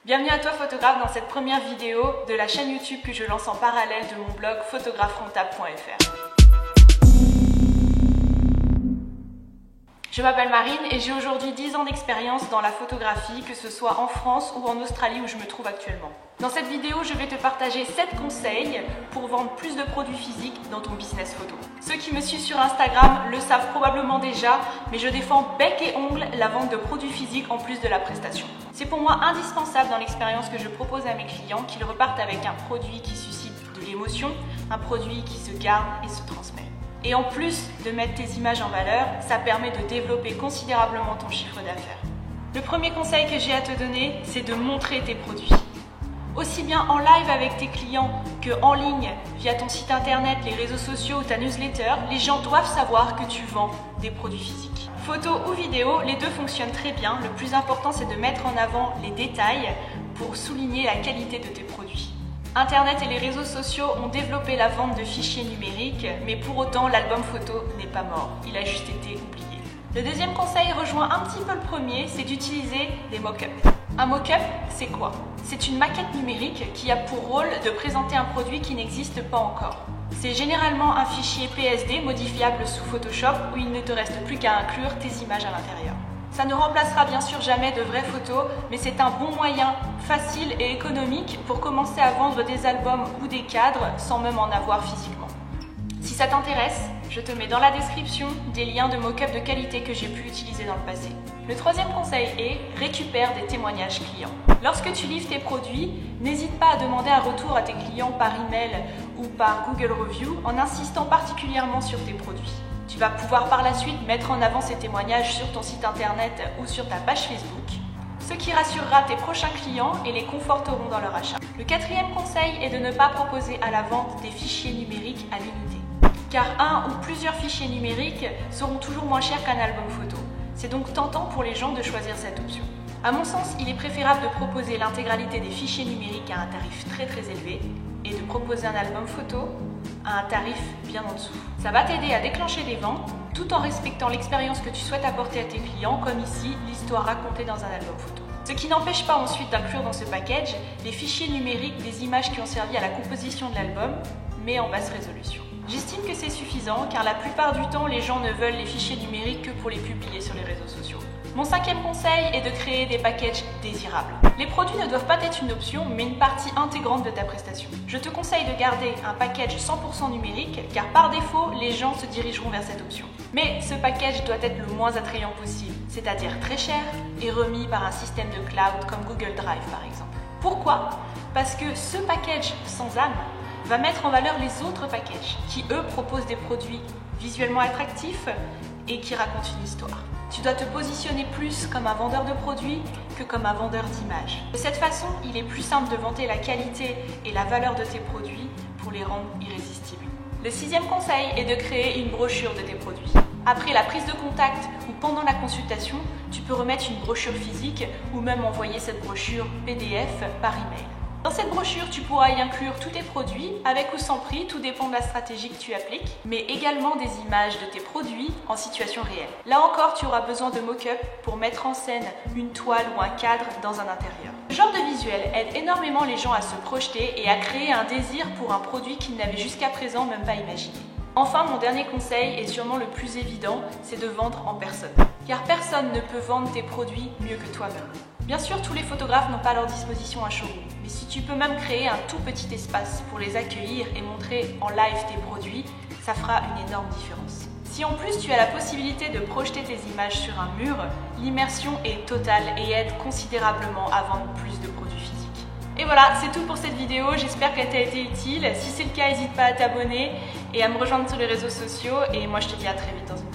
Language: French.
Bienvenue à toi photographe dans cette première vidéo de la chaîne YouTube que je lance en parallèle de mon blog photographerentable.fr. Je m'appelle Marine et j'ai aujourd'hui 10 ans d'expérience dans la photographie, que ce soit en France ou en Australie où je me trouve actuellement. Dans cette vidéo, je vais te partager 7 conseils pour vendre plus de produits physiques dans ton business photo. Ceux qui me suivent sur Instagram le savent probablement déjà, mais je défends bec et ongle la vente de produits physiques en plus de la prestation. C'est pour moi indispensable dans l'expérience que je propose à mes clients qu'ils repartent avec un produit qui suscite de l'émotion, un produit qui se garde et se transmet. Et en plus de mettre tes images en valeur, ça permet de développer considérablement ton chiffre d'affaires. Le premier conseil que j'ai à te donner, c'est de montrer tes produits. Aussi bien en live avec tes clients qu'en ligne, via ton site internet, les réseaux sociaux ou ta newsletter, les gens doivent savoir que tu vends des produits physiques. Photo ou vidéo, les deux fonctionnent très bien. Le plus important, c'est de mettre en avant les détails pour souligner la qualité de tes produits. Internet et les réseaux sociaux ont développé la vente de fichiers numériques, mais pour autant, l'album photo n'est pas mort. Il a juste été oublié. Le deuxième conseil rejoint un petit peu le premier, c'est d'utiliser des mock-ups. Un mock-up, c'est quoi? C'est une maquette numérique qui a pour rôle de présenter un produit qui n'existe pas encore. C'est généralement un fichier PSD modifiable sous Photoshop où il ne te reste plus qu'à inclure tes images à l'intérieur. Ça ne remplacera bien sûr jamais de vraies photos, mais c'est un bon moyen facile et économique pour commencer à vendre des albums ou des cadres sans même en avoir physiquement. Si ça t'intéresse, je te mets dans la description des liens de mock-up de qualité que j'ai pu utiliser dans le passé. Le troisième conseil est récupère des témoignages clients. Lorsque tu livres tes produits, n'hésite pas à demander un retour à tes clients par email ou par Google Review en insistant particulièrement sur tes produits. Tu vas pouvoir par la suite mettre en avant ces témoignages sur ton site internet ou sur ta page Facebook, ce qui rassurera tes prochains clients et les conforteront dans leur achat. Le quatrième conseil est de ne pas proposer à la vente des fichiers numériques à l'unité, car un ou plusieurs fichiers numériques seront toujours moins chers qu'un album photo. C'est donc tentant pour les gens de choisir cette option. À mon sens, il est préférable de proposer l'intégralité des fichiers numériques à un tarif très élevé et de proposer un album photo à un tarif bien en dessous. Ça va t'aider à déclencher des ventes tout en respectant l'expérience que tu souhaites apporter à tes clients, comme ici l'histoire racontée dans un album photo. Ce qui n'empêche pas ensuite d'inclure dans ce package les fichiers numériques des images qui ont servi à la composition de l'album, mais en basse résolution. J'estime que c'est suffisant car la plupart du temps les gens ne veulent les fichiers numériques que pour les publier sur les réseaux sociaux. Mon cinquième conseil est de créer des packages désirables. Les produits ne doivent pas être une option mais une partie intégrante de ta prestation. Je te conseille de garder un package 100% numérique car par défaut les gens se dirigeront vers cette option. Mais ce package doit être le moins attrayant possible, c'est-à-dire très cher et remis par un système de cloud comme Google Drive par exemple. Pourquoi? Parce que ce package sans âme va mettre en valeur les autres packages qui eux proposent des produits visuellement attractifs et qui racontent une histoire. Tu dois te positionner plus comme un vendeur de produits que comme un vendeur d'images. De cette façon, il est plus simple de vanter la qualité et la valeur de tes produits pour les rendre irrésistibles. Le sixième conseil est de créer une brochure de tes produits. Après la prise de contact ou pendant la consultation, tu peux remettre une brochure physique ou même envoyer cette brochure PDF par email. Dans cette brochure, tu pourras y inclure tous tes produits, avec ou sans prix, tout dépend de la stratégie que tu appliques, mais également des images de tes produits en situation réelle. Là encore, tu auras besoin de mock-up pour mettre en scène une toile ou un cadre dans un intérieur. Ce genre de visuel aide énormément les gens à se projeter et à créer un désir pour un produit qu'ils n'avaient jusqu'à présent même pas imaginé. Enfin, mon dernier conseil, et sûrement le plus évident, c'est de vendre en personne. Car personne ne peut vendre tes produits mieux que toi-même. Bien sûr, tous les photographes n'ont pas à leur disposition un showroom, mais si tu peux même créer un tout petit espace pour les accueillir et montrer en live tes produits, ça fera une énorme différence. Si en plus tu as la possibilité de projeter tes images sur un mur, l'immersion est totale et aide considérablement à vendre plus de produits physiques. Et voilà, c'est tout pour cette vidéo, j'espère qu'elle t'a été utile. Si c'est le cas, n'hésite pas à t'abonner et à me rejoindre sur les réseaux sociaux, et moi je te dis à très vite dans une